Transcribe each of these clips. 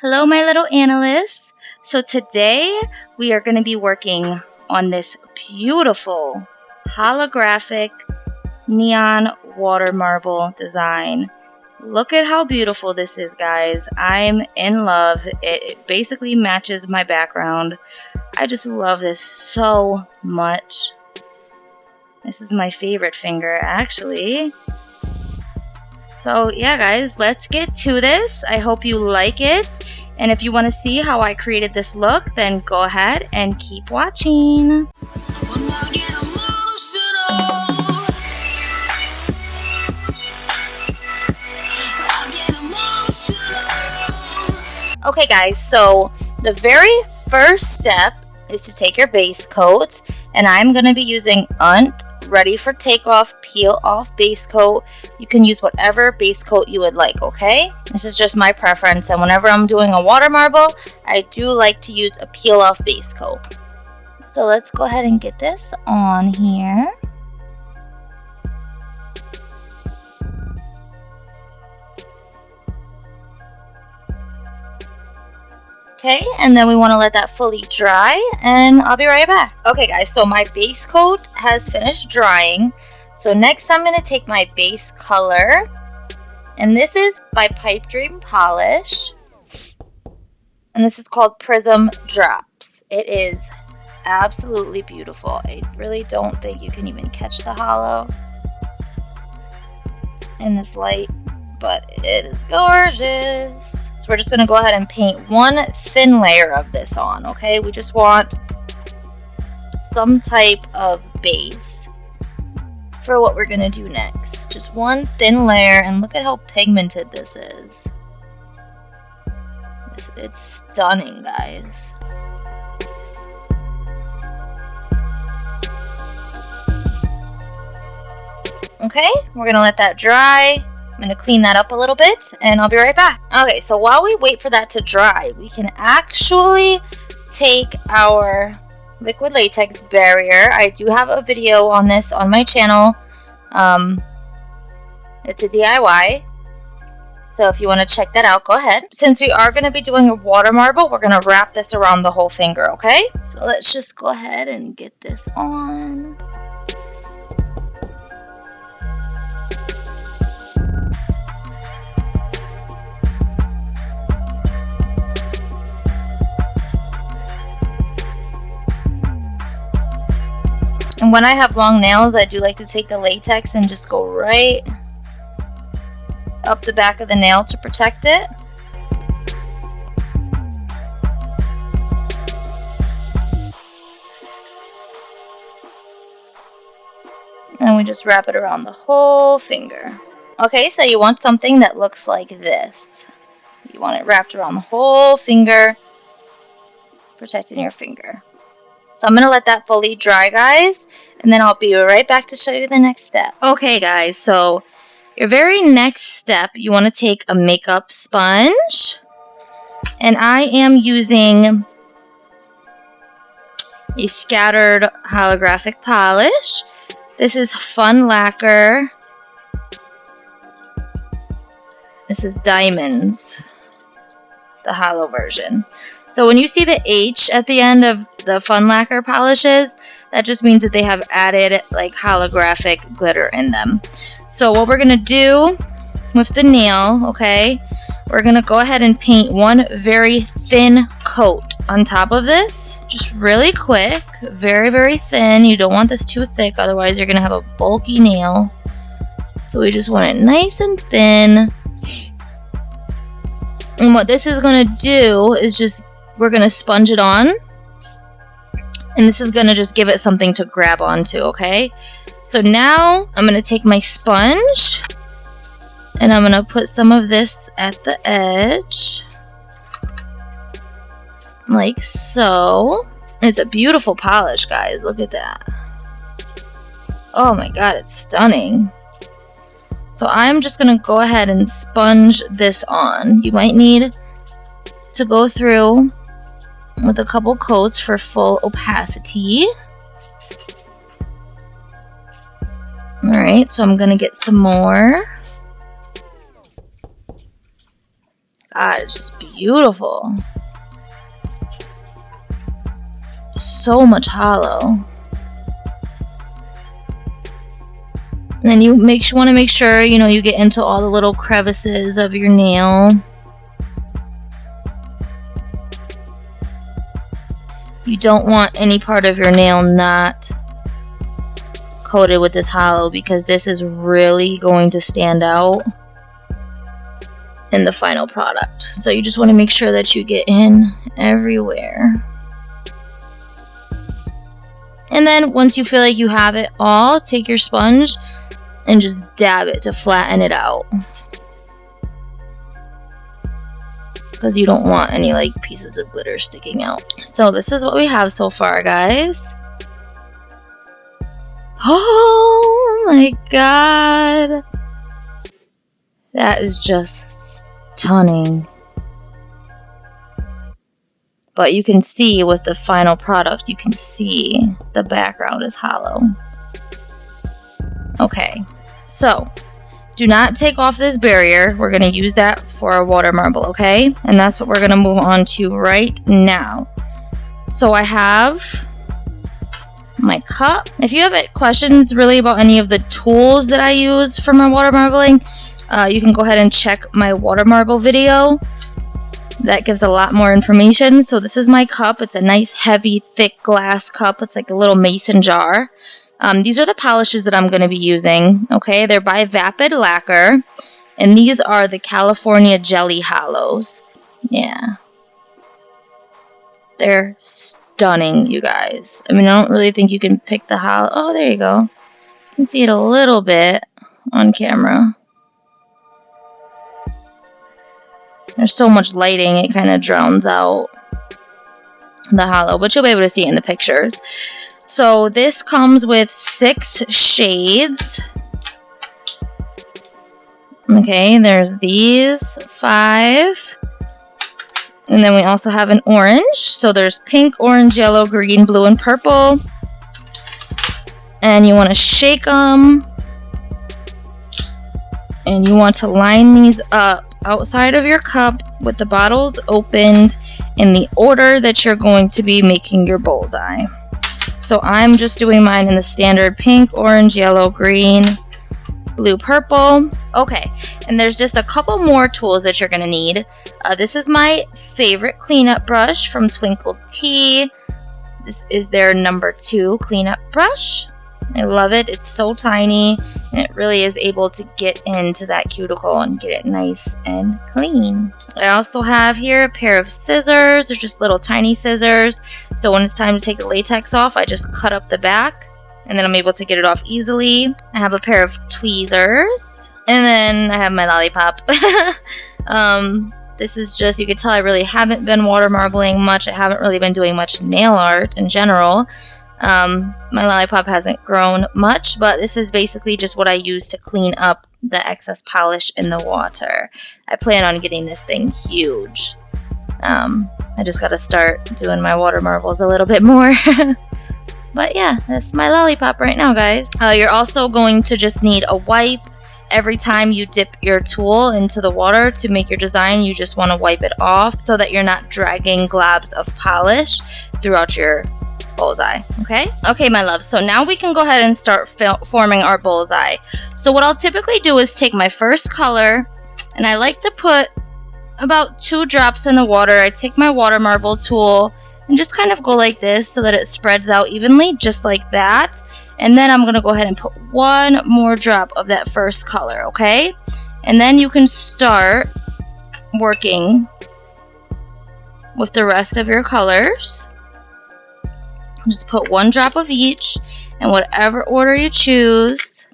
Hello, my little aNAILYSts. So today we are going to be working on this beautiful holographic neon water marble design. Look at how beautiful this is, guys. I'm in love. It basically matches my background. I just love this so much. This is my favorite finger, actually. So yeah, guys, let's get to this. I hope you like it. And if you want to see how I created this look, then go ahead and keep watching. Okay, guys, so the very first step is to take your base coat, and I'm going to be using aNAILysts Ready for Takeoff Peel Off Base Coat. You can use whatever base coat you would like, okay? This is just my preference, and whenever I'm doing a water marble, I do like to use a peel off base coat. So let's go ahead and get this on here. Okay, and then we want to let that fully dry, and I'll be right back. Okay, guys, so my base coat has finished drying. So next I'm going to take my base color, and this is by Pipe Dream Polish, and this is called Prism Drops. It is absolutely beautiful. I really don't think you can even catch the holo in this light, but it is gorgeous. So we're just going to go ahead and paint one thin layer of this on, okay? We just want some type of base for what we're going to do next. Just one thin layer, and look at how pigmented this is. It's stunning, guys. Okay, we're going to let that dry. I'm going to clean that up a little bit, and I'll be right back. Okay, so while we wait for that to dry, we can actually take our liquid latex barrier. I do have a video on this on my channel. It's a DIY, so if you want to check that out, go ahead. Since we are going to be doing a water marble, we're going to wrap this around the whole finger, okay? So let's just go ahead and get this on. And when I have long nails, I do like to take the latex and just go right up the back of the nail to protect it. And we just wrap it around the whole finger. Okay, so you want something that looks like this. You want it wrapped around the whole finger, protecting your finger. So I'm going to let that fully dry, guys, and then I'll be right back to show you the next step. Okay, guys, so your very next step, you want to take a makeup sponge, and I am using a scattered holographic polish. This is Fun Lacquer. This is Diamonds, the holo version. So when you see the H at the end of the Fun Lacquer polishes, that just means that they have added like holographic glitter in them. So what we're going to do with the nail, okay, we're going to go ahead and paint one very thin coat on top of this. Just really quick, very, very thin. You don't want this too thick, otherwise you're going to have a bulky nail. So we just want it nice and thin. And what this is going to do is just, we're going to sponge it on. And this is going to just give it something to grab onto, okay? So now I'm going to take my sponge, and I'm going to put some of this at the edge. Like so. It's a beautiful polish, guys. Look at that. Oh my god, it's stunning. So I'm just going to go ahead and sponge this on. You might need to go through with a couple coats for full opacity. Alright, so I'm going to get some more. god, it's just beautiful. So much holo. And then you want to make sure, you know, you get into all the little crevices of your nail. You don't want any part of your nail not coated with this holo, because this is really going to stand out in the final product. So you just want to make sure that you get in everywhere. And then once you feel like you have it all, take your sponge and just dab it to flatten it out, because you don't want any like pieces of glitter sticking out. So this is what we have so far, guys. Oh my god, that is just stunning. But you can see with the final product, you can see the background is holo. Okay, so do not take off this barrier. We're going to use that for our water marble, okay? And that's what we're going to move on to right now. So I have my cup. If you have questions really about any of the tools that I use for my water marbling, you can go ahead and check my water marble video. That gives a lot more information. So this is my cup. It's a nice heavy thick glass cup. It's like a little mason jar. These are the polishes that I'm going to be using. Okay, they're by Vapid Lacquer, and these are the California Jelly Holos. Yeah, they're stunning, you guys. I mean, I don't really think you can pick the holo. Oh, there you go. You can see it a little bit on camera. There's so much lighting, it kind of drowns out the holo, but you'll be able to see it in the pictures. So this comes with 6 shades. Okay, there's these 5. And then we also have an orange. So there's pink, orange, yellow, green, blue, and purple. And you want to shake them. And you want to line these up outside of your cup with the bottles opened in the order that you're going to be making your bullseye. So I'm just doing mine in the standard pink, orange, yellow, green, blue, purple. Okay, and there's just a couple more tools that you're going to need. This is my favorite cleanup brush from Twinkle Tea. This is their number 2 cleanup brush. I love it. It's so tiny, and it really is able to get into that cuticle and get it nice and clean. I also have here a pair of scissors. They're just little tiny scissors. So when it's time to take the latex off, I just cut up the back, and then I'm able to get it off easily. I have a pair of tweezers, and then I have my lollipop. This is just, you can tell I really haven't been water marbling much. I haven't really been doing much nail art in general. My lollipop hasn't grown much, but this is basically just what I use to clean up the excess polish in the water. I plan on getting this thing huge. I just gotta start doing my water marbles a little bit more. But yeah, that's my lollipop right now, guys. You're also going to just need a wipe. Every time you dip your tool into the water to make your design, you just want to wipe it off so that you're not dragging globs of polish throughout your bullseye. Okay, my love, so now we can go ahead and start forming our bullseye. So what I'll typically do is take my first color, and I like to put about 2 drops in the water. I take my water marble tool and just kind of go like this so that it spreads out evenly, just like that. And then I'm going to go ahead and put 1 more drop of that first color, okay? And then you can start working with the rest of your colors. Just put 1 drop of each in whatever order you choose.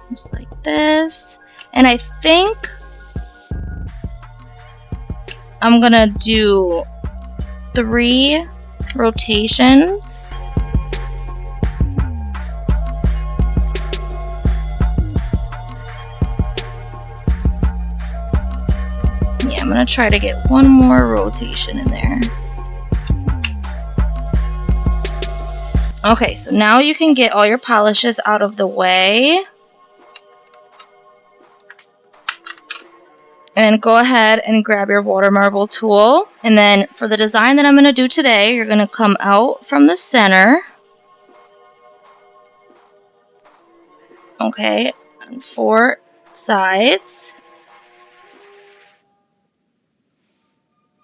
Just like this. And I think I'm gonna do 3 rotations. Yeah, I'm gonna try to get 1 more rotation in there. Okay, so now you can get all your polishes out of the way. And go ahead and grab your water marble tool. And then for the design that I'm going to do today, you're going to come out from the center. Okay, and 4 sides.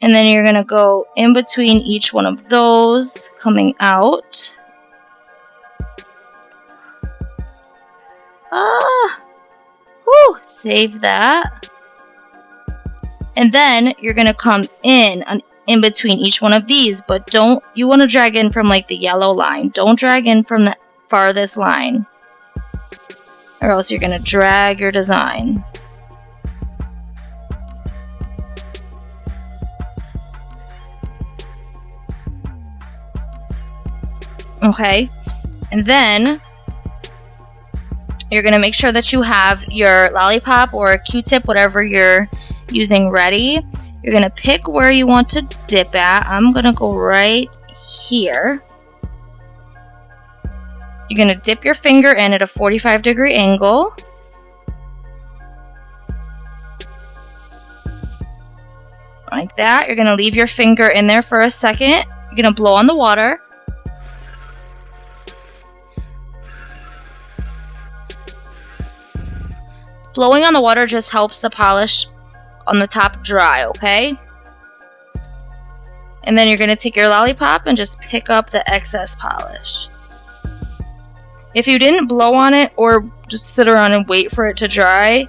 And then you're going to go in between each one of those, coming out. Save that. And then you're going to come in between each one of these, but you want to drag in from like the yellow line. Don't drag in from the farthest line, or else you're going to drag your design. Okay, and then you're going to make sure that you have your lollipop or a Q-tip, whatever you're using, ready. You're going to pick where you want to dip at. I'm going to go right here. You're going to dip your finger in at a 45-degree angle. Like that. You're going to leave your finger in there for a second. You're going to blow on the water. Blowing on the water just helps the polish on the top dry, okay? And then you're going to take your lollipop and just pick up the excess polish. If you didn't blow on it or just sit around and wait for it to dry,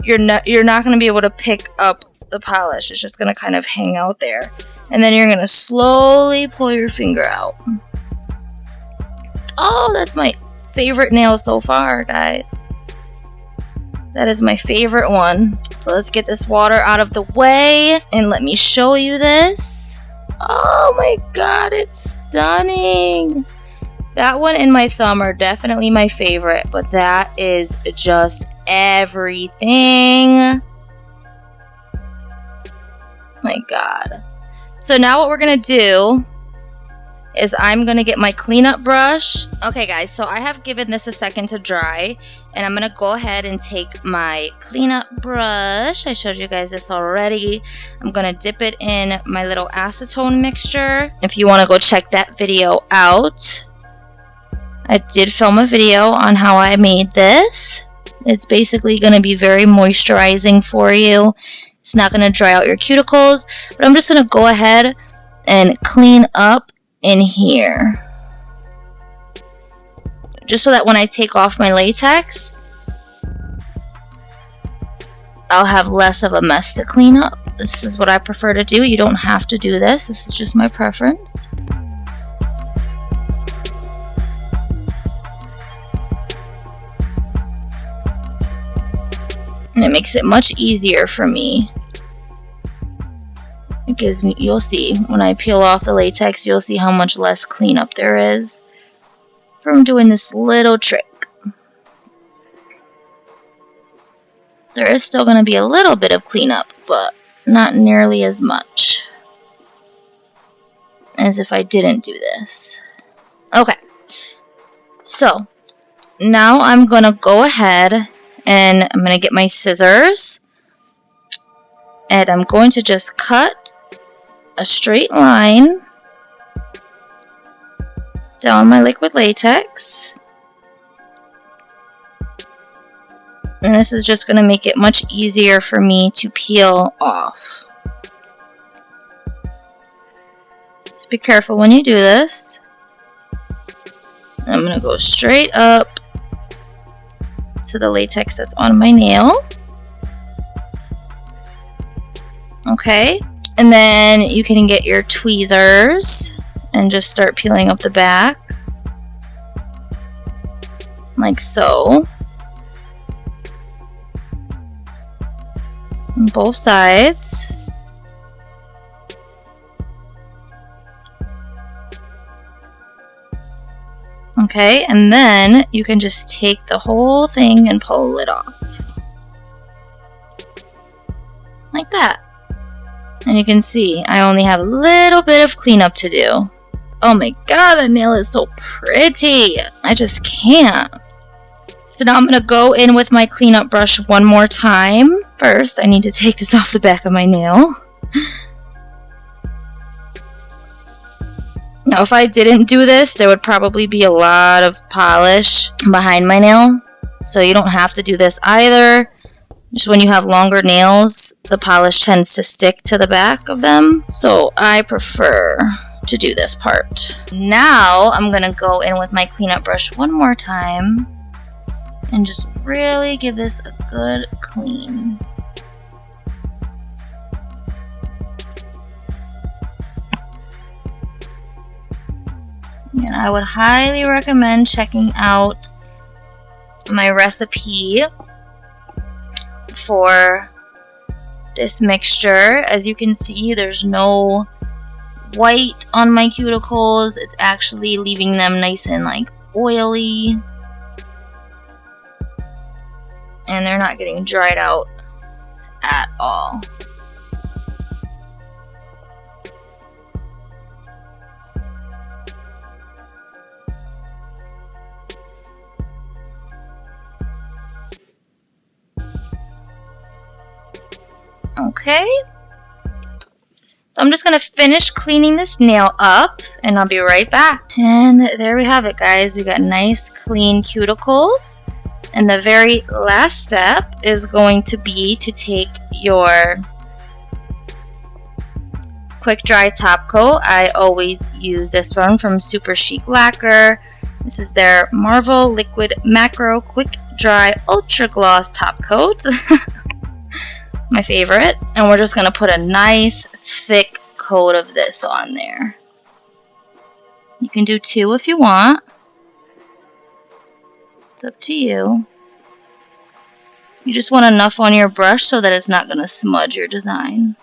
you're not going to be able to pick up the polish. It's just going to kind of hang out there. And then you're going to slowly pull your finger out. Oh, that's my favorite nail so far, guys. That is my favorite one. So let's get this water out of the way and let me show you this. Oh my god, it's stunning. That one and my thumb are definitely my favorite, but that is just everything. My god. So now what we're gonna do is I'm going to get my cleanup brush. Okay guys, so I have given this a second to dry, and I'm going to go ahead and take my cleanup brush. I showed you guys this already. I'm going to dip it in my little acetone mixture. If you want to go check that video out, I did film a video on how I made this. It's basically going to be very moisturizing for you. It's not going to dry out your cuticles, but I'm just going to go ahead and clean up in here, just so that when I take off my latex, I'll have less of a mess to clean up. This is what I prefer to do. You don't have to do this. This is just my preference. And it makes it much easier for me. It gives me, you'll see, when I peel off the latex, you'll see how much less cleanup there is from doing this little trick. There is still going to be a little bit of cleanup, but not nearly as much as if I didn't do this. Okay, so now I'm going to go ahead and I'm going to get my scissors, and I'm going to just cut a straight line down my liquid latex. And this is just going to make it much easier for me to peel off. Just be careful when you do this. I'm going to go straight up to the latex that's on my nail. Okay, and then you can get your tweezers and just start peeling up the back, like so, on both sides. Okay, and then you can just take the whole thing and pull it off, like that. And you can see I only have a little bit of cleanup to do. Oh my god, that nail is so pretty. I just can't. So now I'm going to go in with my cleanup brush one more time. First, I need to take this off the back of my nail. Now, if I didn't do this, there would probably be a lot of polish behind my nail. So you don't have to do this either. Just when you have longer nails, the polish tends to stick to the back of them. So I prefer to do this part. Now I'm going to go in with my cleanup brush one more time and just really give this a good clean. And I would highly recommend checking out my recipe for this mixture. As you can see, there's no white on my cuticles. It's actually leaving them nice and like oily, and they're not getting dried out at all. Okay, so I'm just going to finish cleaning this nail up and I'll be right back. And there we have it, guys. We got nice clean cuticles. And the very last step is going to be to take your quick dry top coat. I always use this one from Super Chic Lacquer. This is their Marvel Liquid Macro Quick Dry Ultra Gloss Top Coat. My favorite. And we're just going to put a nice thick coat of this on there. You can do 2 if you want. It's up to you. You just want enough on your brush so that it's not going to smudge your design.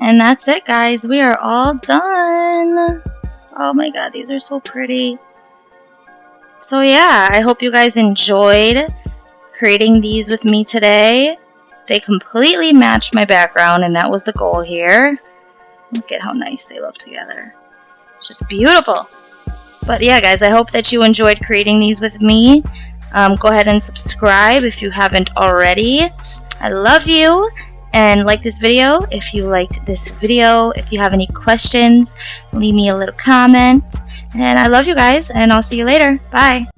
And that's it, guys. We are all done. Oh my god, these are so pretty. So yeah, I hope you guys enjoyed creating these with me today. They completely matched my background, and that was the goal here. Look at how nice they look together. It's just beautiful. But yeah, guys, I hope that you enjoyed creating these with me. Go ahead and subscribe if you haven't already. I love you. And like this video if you liked this video. If you have any questions, leave me a little comment. And I love you guys, and I'll see you later. Bye.